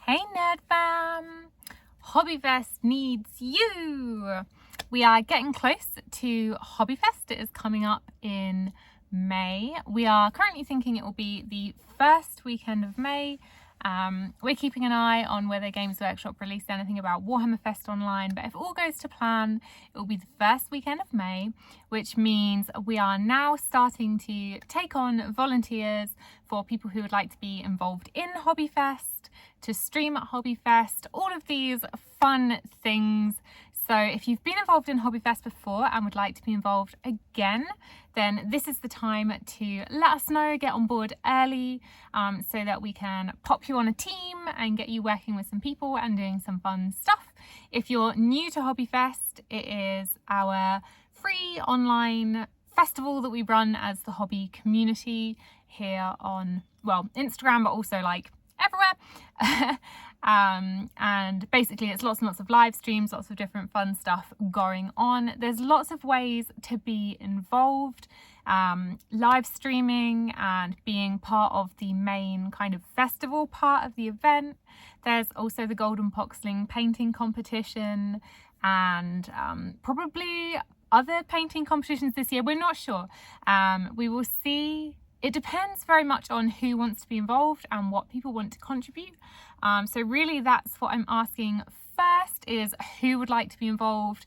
Hey Nerd Fam! Hobbyfest needs you! We are getting close to Hobbyfest. It is coming up in May. We are currently thinking it will be the first weekend of May. We're keeping an eye on whether Games Workshop release anything about Warhammer Fest Online, but if all goes to plan, it will be the first weekend of May, which means we are now starting to take on volunteers for people who would like to be involved in Hobbyfest, to stream at Hobbyfest, all of these fun things. So if you've been involved in Hobbyfest before and would like to be involved again, then this is the time to let us know, get on board early, so that we can pop you on a team and get you working with some people and doing some fun stuff. If you're new to Hobbyfest, it is our free online festival that we run as the hobby community here on, well, Instagram, but also like everywhere. And basically it's lots and lots of live streams, lots of different fun stuff going on. There's lots of ways to be involved, live streaming and being part of the main kind of festival part of the event. There's also the Golden Poxling painting competition and probably other painting competitions this year. We're not sure. We will see. It depends very much on who wants to be involved and what people want to contribute. So really that's what I'm asking first, is who would like to be involved.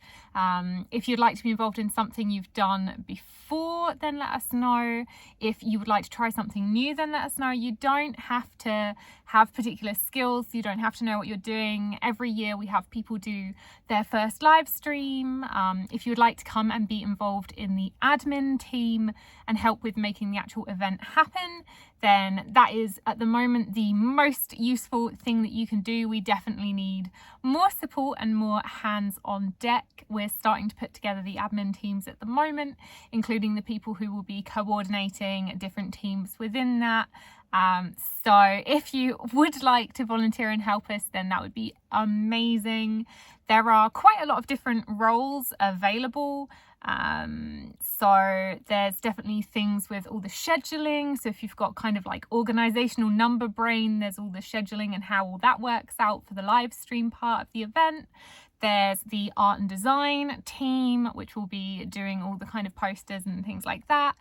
If you'd like to be involved in something you've done before, then let us know. If you would like to try something new, then let us know. You don't have to have particular skills. You don't have to know what you're doing. Every year we have people do their first live stream. If you would like to come and be involved in the admin team and help with making the actual event happen, then that is at the moment the most useful thing that you can do. We definitely need more support and more hands on deck. We're starting to put together the admin teams at the moment, including the people who will be coordinating different teams within that. So if you would like to volunteer and help us, then that would be amazing. There are quite a lot of different roles available. So there's definitely things with all the scheduling. So if you've got kind of like organizational number brain, there's all the scheduling and how all that works out for the live stream part of the event. There's the art and design team, which will be doing all the kind of posters and things like that,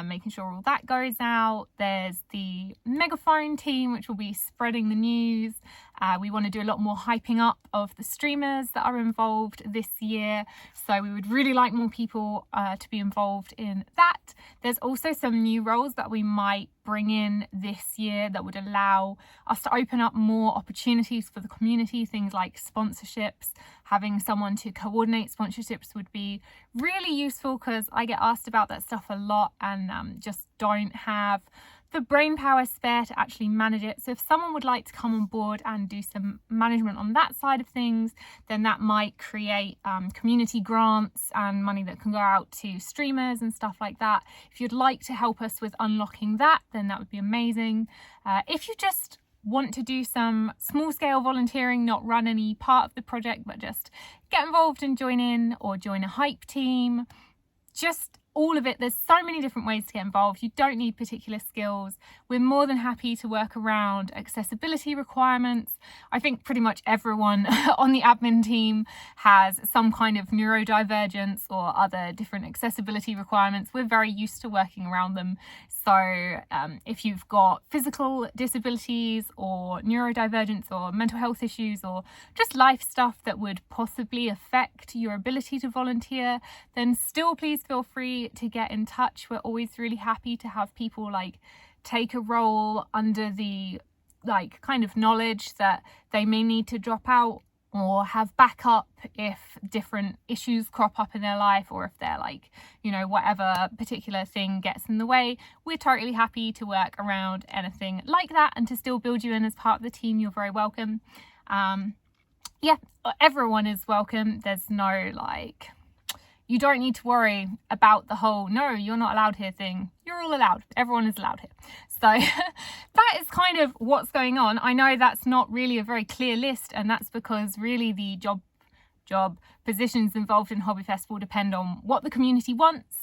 making sure all that goes out. There's the megaphone team, which will be spreading the news. We want to do a lot more hyping up of the streamers that are involved this year. So we would really like more people to be involved in that. There's also some new roles that we might bring in this year that would allow us to open up more opportunities for the community. Things like sponsorships. Having someone to coordinate sponsorships would be really useful, because I get asked about that stuff a lot and just don't have the brain power spare to actually manage it. So if someone would like to come on board and do some management on that side of things, then that might create community grants and money that can go out to streamers and stuff like that. If you'd like to help us with unlocking that, then that would be amazing. If you just want to do some small scale volunteering, not run any part of the project, but just get involved and join in, or join a hype team, just all of it. There's so many different ways to get involved. You don't need particular skills. We're more than happy to work around accessibility requirements. I think pretty much everyone on the admin team has some kind of neurodivergence or other different accessibility requirements. We're very used to working around them. So if you've got physical disabilities or neurodivergence or mental health issues or just life stuff that would possibly affect your ability to volunteer, then still please feel free to get in touch. We're always really happy to have people like take a role under the like kind of knowledge that they may need to drop out or have backup if different issues crop up in their life, or if they're like, you know, whatever particular thing gets in the way. We're totally happy to work around anything like that and to still build you in as part of the team. You're very welcome. Yeah, everyone is welcome. There's no like, you don't need to worry about the whole, no, you're not allowed here thing. You're all allowed. Everyone is allowed here. So that is kind of what's going on. I know that's not really a very clear list, and that's because really the job positions involved in Hobbyfest will depend on what the community wants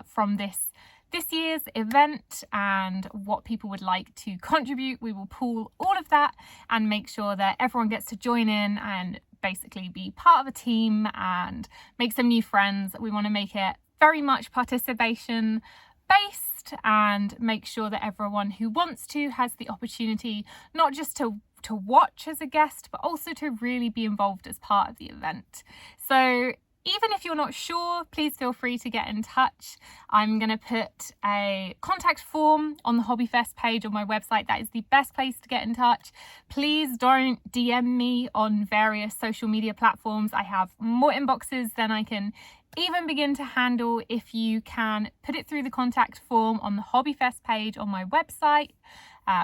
from this this year's event and what people would like to contribute. We will pool all of that and make sure that everyone gets to join in and basically be part of a team and make some new friends. We want to make it very much participation based and make sure that everyone who wants to has the opportunity not just to watch as a guest, but also to really be involved as part of the event. So even if you're not sure, please feel free to get in touch. I'm going to put a contact form on the Hobbyfest page on my website. That is the best place to get in touch. Please don't DM me on various social media platforms. I have more inboxes than I can even begin to handle. If you can put it through the contact form on the Hobbyfest page on my website,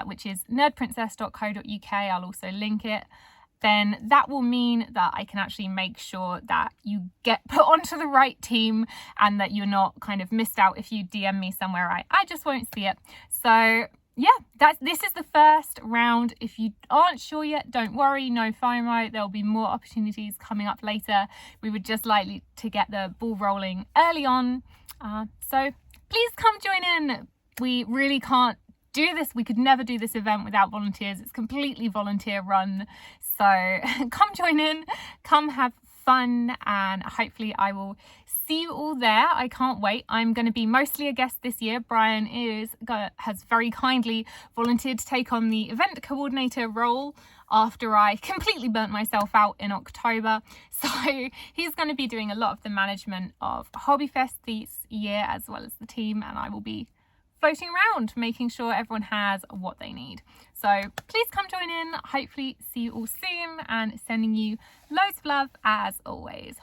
which is nerdprincess.co.uk, I'll also link it, then that will mean that I can actually make sure that you get put onto the right team and that you're not kind of missed out if you DM me somewhere I just won't see it. So yeah, this is the first round. If you aren't sure yet, don't worry, no FOMO. There'll be more opportunities coming up later. We would just like to get the ball rolling early on. So please come join in. We really can't do this. We could never do this event without volunteers. It's completely volunteer run. So come join in, come have fun, and hopefully I will see you all there. I can't wait. I'm going to be mostly a guest this year. Brian has very kindly volunteered to take on the event coordinator role after I completely burnt myself out in October. So he's going to be doing a lot of the management of Hobbyfest this year as well as the team, and I will be floating around making sure everyone has what they need. So please come join in. Hopefully see you all soon, and sending you loads of love as always.